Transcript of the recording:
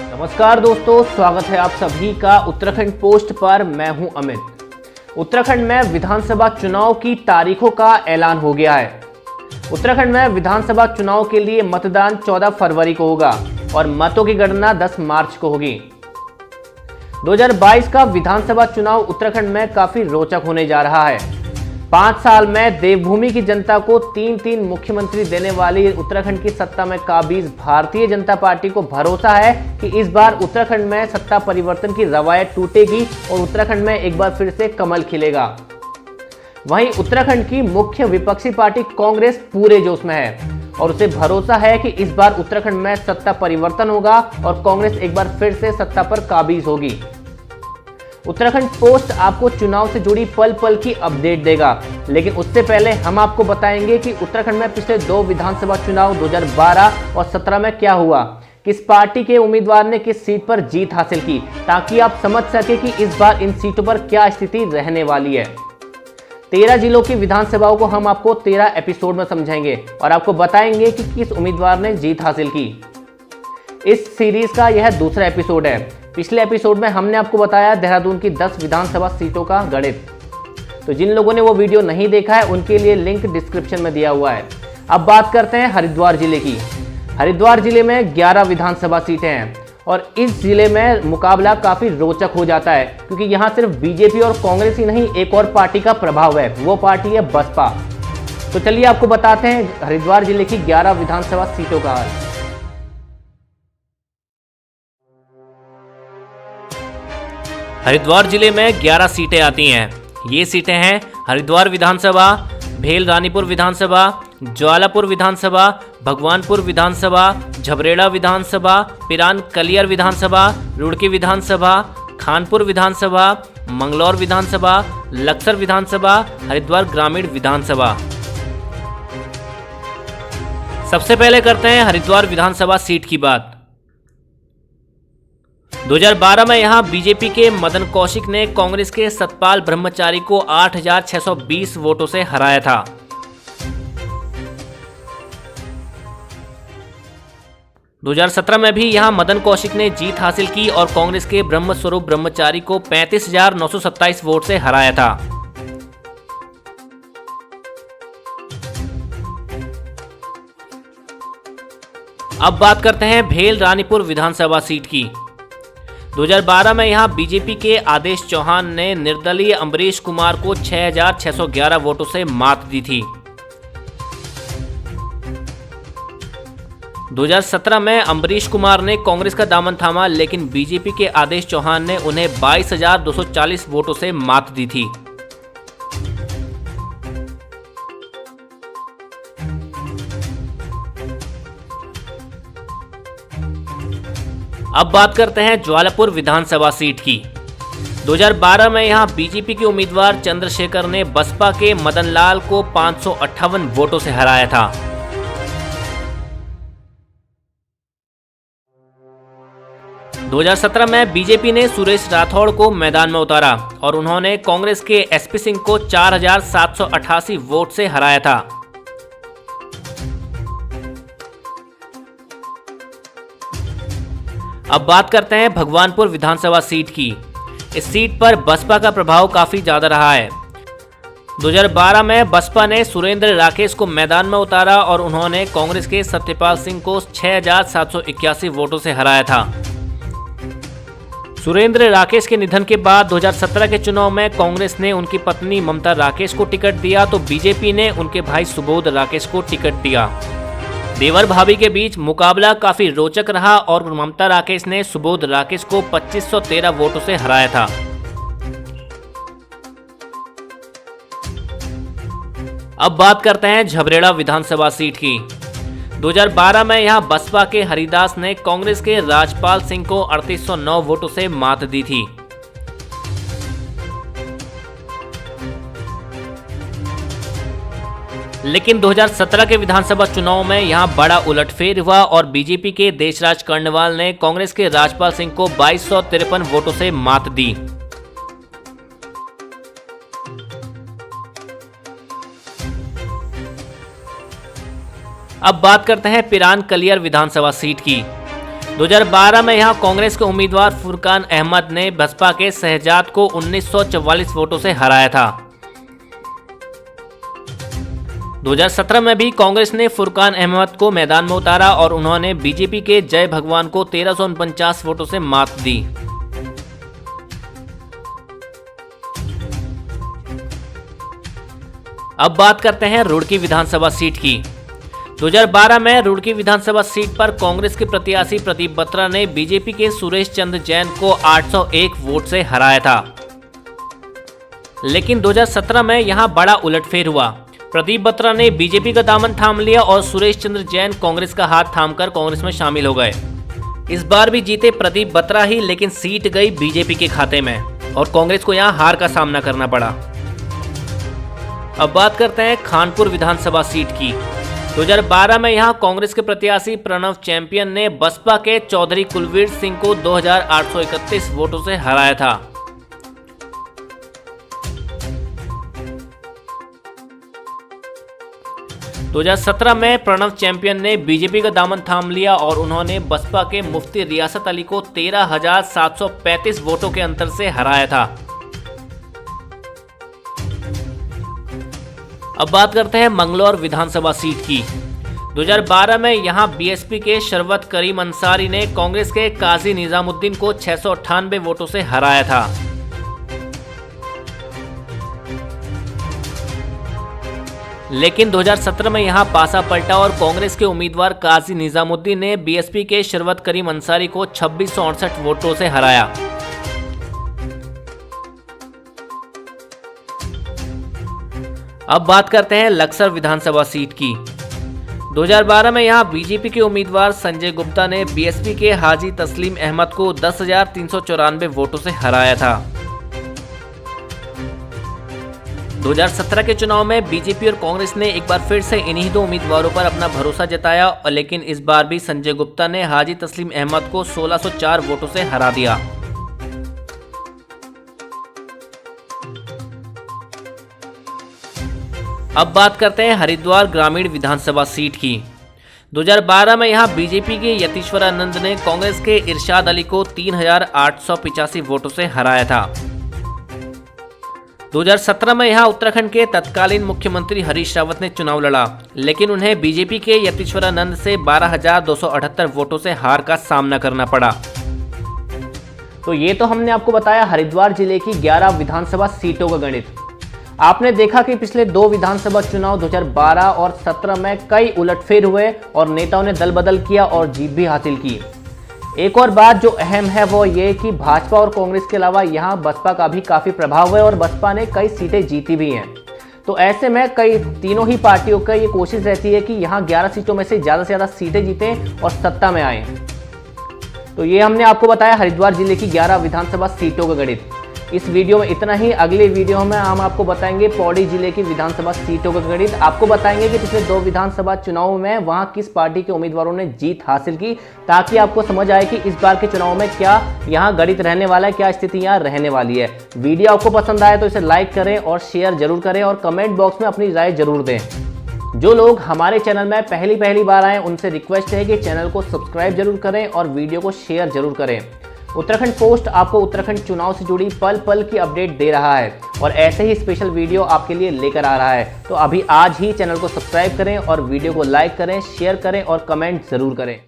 नमस्कार दोस्तों, स्वागत है आप सभी का उत्तराखंड पोस्ट पर। मैं हूं अमित। उत्तराखंड में विधानसभा चुनाव की तारीखों का ऐलान हो गया है। उत्तराखंड में विधानसभा चुनाव के लिए मतदान 14 फरवरी को होगा और मतों की गणना 10 मार्च को होगी। 2022 का विधानसभा चुनाव उत्तराखंड में काफी रोचक होने जा रहा है। 5 साल में देवभूमि की जनता को 3 मुख्यमंत्री देने वाली उत्तराखंड की सत्ता में काबिज भारतीय जनता पार्टी को भरोसा है कि इस बार उत्तराखंड में सत्ता परिवर्तन की रवायत टूटेगी और उत्तराखंड में एक बार फिर से कमल खिलेगा। वहीं उत्तराखंड की मुख्य विपक्षी पार्टी कांग्रेस पूरे जोश में है और उसे भरोसा है कि इस बार उत्तराखंड में सत्ता परिवर्तन होगा और कांग्रेस एक बार फिर से सत्ता पर काबिज होगी। उत्तराखंड पोस्ट आपको चुनाव से जुड़ी पल पल की अपडेट देगा, लेकिन उससे पहले हम आपको बताएंगे कि उत्तराखंड में पिछले 2 विधानसभा चुनाव 2012 और 17 में क्या हुआ, किस पार्टी के उम्मीदवार ने किस सीट पर जीत हासिल की, ताकि आप समझ सके कि इस बार इन सीटों पर क्या स्थिति रहने वाली है। 13 जिलों की विधानसभाओं को हम आपको 13 एपिसोड में समझाएंगे और आपको बताएंगे कि किस उम्मीदवार ने जीत हासिल की। इस सीरीज का यह दूसरा एपिसोड है। पिछले एपिसोड में हमने आपको बताया देहरादून की 10 विधानसभा सीटों का गणित। तो जिन लोगों ने वो वीडियो नहीं देखा है उनके लिए लिंक डिस्क्रिप्शन में दिया हुआ है। अब बात करते हैं हरिद्वार जिले की। हरिद्वार जिले में 11 विधानसभा सीटें हैं और इस जिले में मुकाबला काफी रोचक हो जाता है, क्योंकि यहाँ सिर्फ बीजेपी और कांग्रेस ही नहीं, एक और पार्टी का प्रभाव है। वो पार्टी है बसपा। तो चलिए आपको बताते हैं हरिद्वार जिले की 11 विधानसभा सीटों का। हरिद्वार जिले में 11 सीटें आती हैं। ये सीटें हैं हरिद्वार विधानसभा, भेल रानीपुर विधानसभा, ज्वालापुर विधानसभा, भगवानपुर विधानसभा, झबरेड़ा विधानसभा, पिरान कलियर विधानसभा, रुड़की विधानसभा, खानपुर विधानसभा, मंगलौर विधानसभा, लक्सर विधानसभा, हरिद्वार ग्रामीण विधानसभा। सबसे पहले करते हैं हरिद्वार विधानसभा सीट की बात। 2012 में यहां बीजेपी के मदन कौशिक ने कांग्रेस के सतपाल ब्रह्मचारी को 8,620 वोटों से हराया था। - 2017 में भी यहां मदन कौशिक ने जीत हासिल की और कांग्रेस के ब्रह्मस्वरूप ब्रह्मचारी को 35,927 वोट से हराया था। अब बात करते हैं भेल रानीपुर विधानसभा सीट की। 2012 में यहां बीजेपी के आदेश चौहान ने निर्दलीय अम्बरीश कुमार को 6,611 वोटों से मात दी थी। 2017 में अम्बरीश कुमार ने कांग्रेस का दामन थामा, लेकिन बीजेपी के आदेश चौहान ने उन्हें 22,240 वोटों से मात दी थी। अब बात करते हैं ज्वालापुर विधानसभा सीट की। 2012 में यहां बीजेपी के उम्मीदवार चंद्रशेखर ने बसपा के मदन लाल को 558 वोटों से हराया था। - 2017 में बीजेपी ने सुरेश राठौड़ को मैदान में उतारा और उन्होंने कांग्रेस के एसपी सिंह को 4,788 वोट से हराया था। अब बात करते हैं भगवानपुर विधानसभा सीट की। इस सीट पर बसपा का प्रभाव काफी ज्यादा रहा है। 2012 में बसपा ने सुरेंद्र राकेश को मैदान में उतारा और उन्होंने कांग्रेस के सत्यपाल सिंह को 6,781 वोटों से हराया था। सुरेंद्र राकेश के निधन के बाद 2017 के चुनाव में कांग्रेस ने उनकी पत्नी ममता राकेश को टिकट दिया, तो बीजेपी ने उनके भाई सुबोध राकेश को टिकट दिया। देवर भाभी के बीच मुकाबला काफी रोचक रहा और ममता राकेश ने सुबोध राकेश को 2,513 वोटों से हराया था। अब बात करते हैं झबरेड़ा विधानसभा सीट की। 2012 में यहां बसपा के हरिदास ने कांग्रेस के राजपाल सिंह को 3,809 वोटों से मात दी थी। लेकिन 2017 के विधानसभा चुनाव में यहां बड़ा उलटफेर हुआ और बीजेपी के देशराज कर्णवाल ने कांग्रेस के राजपाल सिंह को 2,253 वोटों से मात दी। अब बात करते हैं पिरान कलियर विधानसभा सीट की। 2012 में यहां कांग्रेस के उम्मीदवार फुरकान अहमद ने बसपा के शहजाद को 1944 वोटों से हराया था। 2017 में भी कांग्रेस ने फुरकान अहमद को मैदान में उतारा और उन्होंने बीजेपी के जय भगवान को 1349 वोटों से मात दी। अब बात करते हैं रुड़की विधानसभा सीट की। 2012 में रुड़की विधानसभा सीट पर कांग्रेस के प्रत्याशी प्रदीप बत्रा ने बीजेपी के सुरेश चंद्र जैन को 801 वोट से हराया था। लेकिन 2017 में यहां बड़ा उलटफेर हुआ। प्रदीप बत्रा ने बीजेपी का दामन थाम लिया और सुरेश चंद्र जैन कांग्रेस का हाथ थामकर कांग्रेस में शामिल हो गए। इस बार भी जीते प्रदीप बत्रा ही, लेकिन सीट गई बीजेपी के खाते में और कांग्रेस को यहां हार का सामना करना पड़ा। अब बात करते हैं खानपुर विधानसभा सीट की। 2012 में यहां कांग्रेस के प्रत्याशी प्रणव चैंपियन ने बसपा के चौधरी कुलवीर सिंह को 2831 वोटों से हराया था। - 2017 में प्रणव चैंपियन ने बीजेपी का दामन थाम लिया और उन्होंने बसपा के मुफ्ती रियासत अली को 13,735 वोटों के अंतर से हराया था। अब बात करते हैं मंगलौर विधानसभा सीट की। 2012 में यहां बीएसपी के शरवत करीम अंसारी ने कांग्रेस के काजी निजामुद्दीन को 698 वोटों से हराया था। लेकिन 2017 में यहां पासा पलटा और कांग्रेस के उम्मीदवार काजी निजामुद्दीन ने बीएसपी के शरवत करीम अंसारी को 2668 वोटों से हराया। अब बात करते हैं लक्सर विधानसभा सीट की। 2012 में यहां बीजेपी के उम्मीदवार संजय गुप्ता ने बीएसपी के हाजी तस्लीम अहमद को 10,394 वोटों से हराया था। 2017 के चुनाव में बीजेपी और कांग्रेस ने एक बार फिर से इन्हीं दो उम्मीदवारों पर अपना भरोसा जताया, लेकिन इस बार भी संजय गुप्ता ने हाजी तस्लीम अहमद को 1604 वोटों से हरा दिया। अब बात करते हैं हरिद्वार ग्रामीण विधानसभा सीट की। 2012 में यहां बीजेपी के यतीश्वरानंद ने कांग्रेस के इरशाद अली को 3,885 वोटों से हराया था। 2017 में यहां उत्तराखंड के तत्कालीन मुख्यमंत्री हरीश रावत ने चुनाव लड़ा, लेकिन उन्हें बीजेपी के यतीश्वरानंद से 12,278 वोटों से हार का सामना करना पड़ा। तो ये तो हमने आपको बताया हरिद्वार जिले की 11 विधानसभा सीटों का गणित। आपने देखा कि पिछले 2 विधानसभा चुनाव 2012 और 17 में कई उलटफेर हुए और नेताओं ने दल बदल किया और जीत भी हासिल की। एक और बात जो अहम है वो ये कि भाजपा और कांग्रेस के अलावा यहाँ बसपा का भी काफी प्रभाव है और बसपा ने कई सीटें जीती भी हैं। तो ऐसे में कई तीनों ही पार्टियों का ये कोशिश रहती है कि यहाँ 11 सीटों में से ज़्यादा सीटें जीतें और सत्ता में आए। तो ये हमने आपको बताया हरिद्वार जिले की 11 विधानसभा सीटों का गणित। इस वीडियो में इतना ही। अगले वीडियो में हम आपको बताएंगे पौड़ी जिले की विधानसभा सीटों का गणित। आपको बताएंगे कि पिछले 2 विधानसभा चुनावों में वहां किस पार्टी के उम्मीदवारों ने जीत हासिल की, ताकि आपको समझ आए कि इस बार के चुनाव में क्या यहां गणित रहने वाला है, क्या स्थिति यहां रहने वाली है। वीडियो आपको पसंद आए तो इसे लाइक करें और शेयर जरूर करें और कमेंट बॉक्स में अपनी राय जरूर दें। जो लोग हमारे चैनल में पहली बार आए उनसे रिक्वेस्ट है कि चैनल को सब्सक्राइब जरूर करें और वीडियो को शेयर जरूर करें। उत्तराखंड पोस्ट आपको उत्तराखंड चुनाव से जुड़ी पल पल की अपडेट दे रहा है और ऐसे ही स्पेशल वीडियो आपके लिए लेकर आ रहा है। तो अभी आज ही चैनल को सब्सक्राइब करें और वीडियो को लाइक करें, शेयर करें और कमेंट जरूर करें।